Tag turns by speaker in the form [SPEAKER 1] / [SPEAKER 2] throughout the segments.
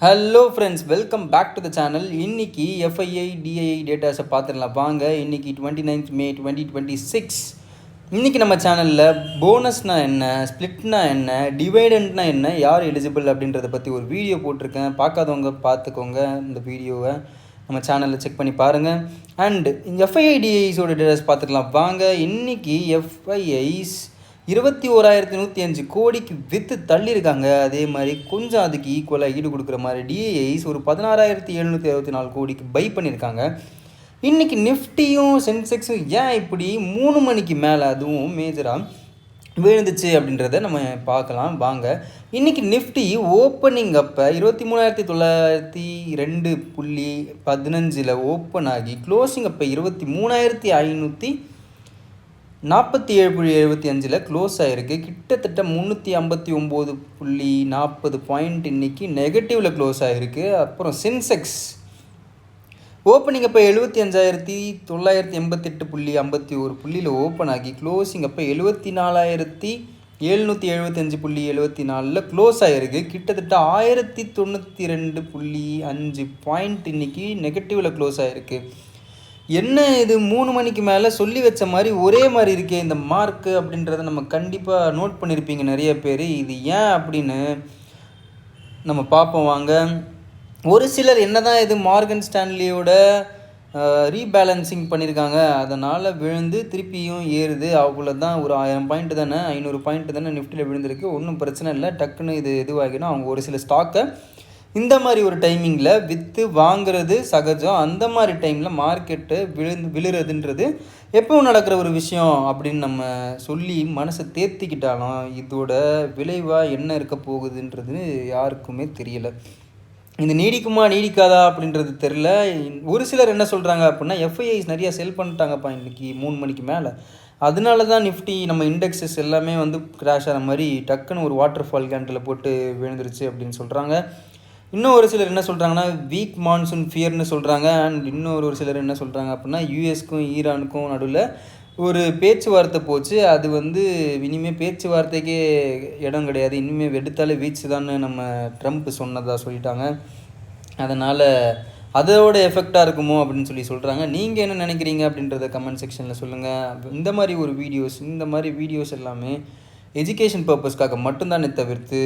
[SPEAKER 1] Hello friends, welcome back to the channel. இன்னைக்கு FII DII டேட்டாஸை பார்த்துடலாம் வாங்க. இன்னைக்கு 29th May 2026. இன்றைக்கி நம்ம சேனலில் போனஸ்னா என்ன, ஸ்ப்ளிட்னா என்ன, டிவைடண்ட்னா என்ன, யார் எலிஜிபிள் அப்படின்றத பற்றி ஒரு வீடியோ போட்டிருக்கேன். பார்க்காதவங்க பார்த்துக்கோங்க. இந்த வீடியோவை நம்ம சேனலில் செக் பண்ணி பாருங்கள். அண்ட் எஃப்ஐஐ டிஐஸோட டேட்டாஸ் பார்த்துக்கலாம் வாங்க. இன்றைக்கி எஃப்ஐஐஸ் 21,105 கோடிக்கு விற்று தள்ளியிருக்காங்க. அதே மாதிரி கொஞ்சம் அதுக்கு ஈக்குவலாக ஈடு கொடுக்குற மாதிரி டிஐஐஸ் ஒரு 16,764 கோடிக்கு பை பண்ணியிருக்காங்க. இன்றைக்கி நிஃப்டியும் சென்செக்ஸும் ஏன் இப்படி 3 மணிக்கு மேலே அதுவும் மேஜராக விழுந்துச்சு அப்படின்றத நம்ம பார்க்கலாம் வாங்க. இன்றைக்கி நிஃப்டி ஓப்பனிங் அப்போ 23,902.15 ஓப்பன் ஆகி க்ளோசிங் அப்போ 23,547.75 க்ளோஸ் ஆகிருக்கு. கிட்டத்தட்ட 359.40 பாயிண்ட் இன்றைக்கி நெகட்டிவில் க்ளோஸ் ஆகிருக்கு. அப்புறம் சென்செக்ஸ் ஓப்பனிங் அப்போ 75,988.51 ஓப்பன் ஆகி க்ளோசிங் அப்போ 74,775.74 க்ளோஸ் ஆகிருக்கு. கிட்டத்தட்ட 1092.5 பாயிண்ட் இன்றைக்கி நெகட்டிவில் க்ளோஸ் ஆகிருக்கு. என்ன இது 3 மணிக்கு மேலே சொல்லி வச்ச மாதிரி ஒரே மாதிரி இருக்கே இந்த மார்க்கு அப்படின்றத நம்ம கண்டிப்பாக நோட் பண்ணியிருப்பீங்க நிறைய பேர். இது ஏன் அப்படின்னு நம்ம பார்ப்போம் வாங்க. ஒரு சிலர் என்ன தான் இது மார்கன் ஸ்டான்லியோட ரீபேலன்சிங் பண்ணியிருக்காங்க, அதனால் விழுந்து திருப்பியும் ஏறுது, அவ்வளோ தான், ஒரு 1000 பாயிண்ட் தானே, 500 பாயிண்ட் தானே நிஃப்டியில் விழுந்திருக்கு, ஒன்றும் பிரச்சனை இல்லை, டக்குன்னு இது இதுவாகினா அவங்க ஒரு சில ஸ்டாக்கை இந்த மாதிரி ஒரு டைமிங்கில் விற்று வாங்கிறது சகஜம். அந்த மாதிரி டைமில் மார்க்கெட்டு விழுறதுன்றது எப்பவும் நடக்கிற ஒரு விஷயம் அப்படின்னு நம்ம சொல்லி மனசை தேர்த்திக்கிட்டாலும் இதோட விளைவாக என்ன இருக்க போகுதுன்றது யாருக்குமே தெரியலை. இது நீடிக்குமா நீடிக்காதா அப்படின்றது தெரில. ஒரு சிலர் என்ன சொல்கிறாங்க அப்படின்னா, எஃப்ஐஐஸ் நிறையா செல் பண்ணிட்டாங்கப்பா இன்றைக்கி 3 மணிக்கு மேலே, அதனால தான் நிஃப்டி நம்ம இண்டெக்ஸஸ் எல்லாமே கிராஷ் ஆகிற மாதிரி டக்குன்னு ஒரு வாட்டர் ஃபால் கேண்டில் போட்டு விழுந்துருச்சு அப்படின்னு சொல்கிறாங்க. இன்னும் ஒரு சிலர் என்ன சொல்கிறாங்கன்னா வீக் மான்சூன் ஃபியர்னு சொல்கிறாங்க. அண்ட் இன்னொரு சிலர் என்ன சொல்கிறாங்க அப்படின்னா, யூஎஸ்க்கும் ஈரானுக்கும் நடுவில் ஒரு பேச்சுவார்த்தை போச்சு, அது இனிமேல் பேச்சுவார்த்தைக்கே இடம் கிடையாது, இனிமேல் வெடுத்தாலே வீச்சு தான் நம்ம ட்ரம்ப் சொன்னதாக சொல்லிட்டாங்க. அதனால் அதோட எஃபெக்டாக இருக்குமோ அப்படின்னு சொல்கிறாங்க. நீங்கள் என்ன நினைக்கிறீங்க அப்படின்றத கமெண்ட் செக்ஷனில் சொல்லுங்கள். இந்த மாதிரி வீடியோஸ் எல்லாமே எஜுகேஷன் பர்பஸ்க்காக மட்டும்தானே தவிர்த்து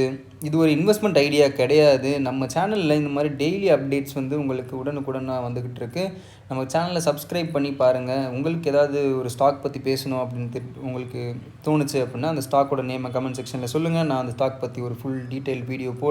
[SPEAKER 1] இது ஒரு இன்வெஸ்ட்மெண்ட் ஐடியா கிடையாது. நம்ம சேனலில் இந்த மாதிரி டெய்லி அப்டேட்ஸ் உங்களுக்கு உடனுக்குடனாக வந்துக்கிட்டு இருக்கு. நம்ம சேனலை சப்ஸ்கிரைப் பண்ணி பாருங்கள். உங்களுக்கு ஏதாவது ஒரு ஸ்டாக் பற்றி பேசணும் அப்படின்னு உங்களுக்கு தோணுச்சு அப்படின்னா அந்த ஸ்டாக்கோட நேமை கமெண்ட் செக்ஷனில் சொல்லுங்கள். நான் அந்த ஸ்டாக் பற்றி ஒரு ஃபுல் டீட்டெயில் வீடியோ